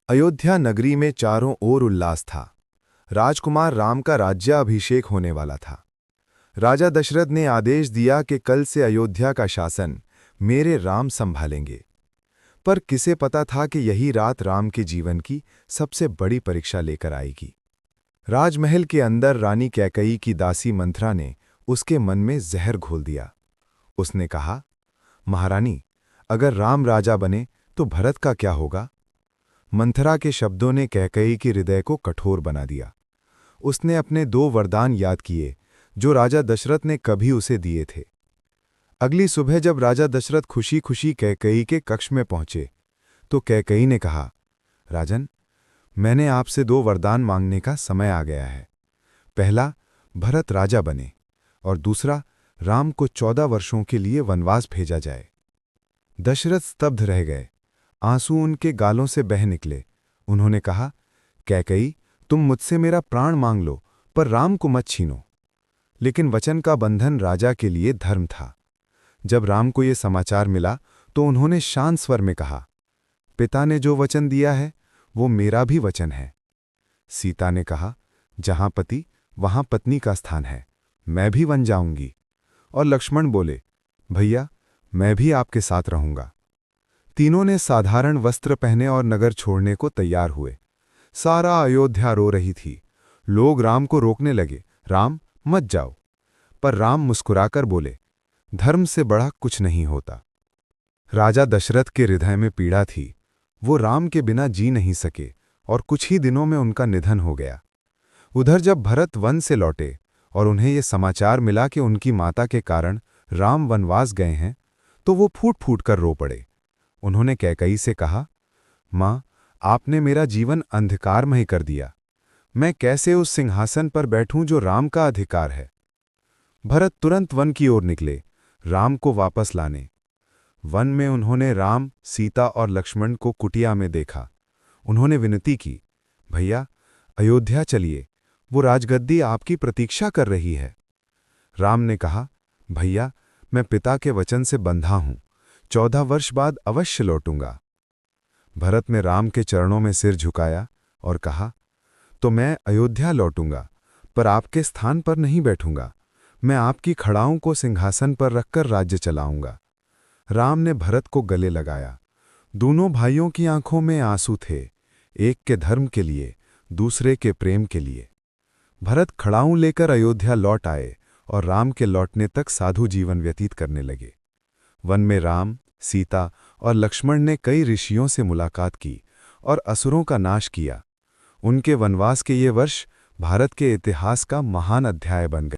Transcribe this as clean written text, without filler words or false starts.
अयोध्या नगरी में चारों ओर उल्लास था। राजकुमार राम का राज्याभिषेक होने वाला था। राजा दशरथ ने आदेश दिया कि कल से अयोध्या का शासन मेरे राम संभालेंगे। पर किसे पता था कि यही रात राम के जीवन की सबसे बड़ी परीक्षा लेकर आएगी। राजमहल के अंदर रानी कैकई की दासी मंथरा ने उसके मन में जहर घोल दिया। उसने कहा, महारानी, अगर राम राजा बने तो भरत का क्या होगा? मंथरा के शब्दों ने कैकई के हृदय को कठोर बना दिया। उसने अपने 2 वरदान याद किए जो राजा दशरथ ने कभी उसे दिए थे। अगली सुबह जब राजा दशरथ खुशी खुशी कैकई के कक्ष में पहुंचे तो कैकई ने कहा, राजन, मैंने आपसे 2 वरदान मांगने का समय आ गया है। पहला, भरत राजा बने, और दूसरा, राम को 14 वर्षों के लिए वनवास भेजा जाए। दशरथ स्तब्ध रह गए। आंसू उनके गालों से बह निकले। उन्होंने कहा, कैकई, तुम मुझसे मेरा प्राण मांग लो, पर राम को मत छीनो। लेकिन वचन का बंधन राजा के लिए धर्म था। जब राम को ये समाचार मिला तो उन्होंने शांत स्वर में कहा, पिता ने जो वचन दिया है वो मेरा भी वचन है। सीता ने कहा, जहां पति वहां पत्नी का स्थान है, मैं भी वन जाऊंगी। और लक्ष्मण बोले, भैया, मैं भी आपके साथ रहूंगा। तीनों ने साधारण वस्त्र पहने और नगर छोड़ने को तैयार हुए। सारा अयोध्या रो रही थी। लोग राम को रोकने लगे, राम मत जाओ। पर राम मुस्कुराकर बोले, धर्म से बड़ा कुछ नहीं होता। राजा दशरथ के हृदय में पीड़ा थी। वो राम के बिना जी नहीं सके और कुछ ही दिनों में उनका निधन हो गया। उधर जब भरत वन से लौटे और उन्हें ये समाचार मिला कि उनकी माता के कारण राम वनवास गए हैं, तो वो फूट फूट कर रो पड़े। उन्होंने कैकई से कहा, माँ, आपने मेरा जीवन अंधकारमय कर दिया। मैं कैसे उस सिंहासन पर बैठूं जो राम का अधिकार है? भरत तुरंत वन की ओर निकले, राम को वापस लाने। वन में उन्होंने राम, सीता और लक्ष्मण को कुटिया में देखा। उन्होंने विनती की, भैया, अयोध्या चलिए, वो राजगद्दी आपकी प्रतीक्षा कर रही है। राम ने कहा, भैया, मैं पिता के वचन से बंधा हूं, 14 वर्ष बाद अवश्य लौटूंगा। भरत ने राम के चरणों में सिर झुकाया और कहा, तो मैं अयोध्या लौटूंगा, पर आपके स्थान पर नहीं बैठूंगा। मैं आपकी खड़ाओं को सिंहासन पर रखकर राज्य चलाऊंगा। राम ने भरत को गले लगाया। दोनों भाइयों की आंखों में आंसू थे, एक के धर्म के लिए, दूसरे के प्रेम के लिए। भरत खड़ाऊं लेकर अयोध्या लौट आए और राम के लौटने तक साधु जीवन व्यतीत करने लगे। वन में राम, सीता और लक्ष्मण ने कई ऋषियों से मुलाकात की और असुरों का नाश किया। उनके वनवास के ये वर्ष भारत के इतिहास का महान अध्याय बन गए।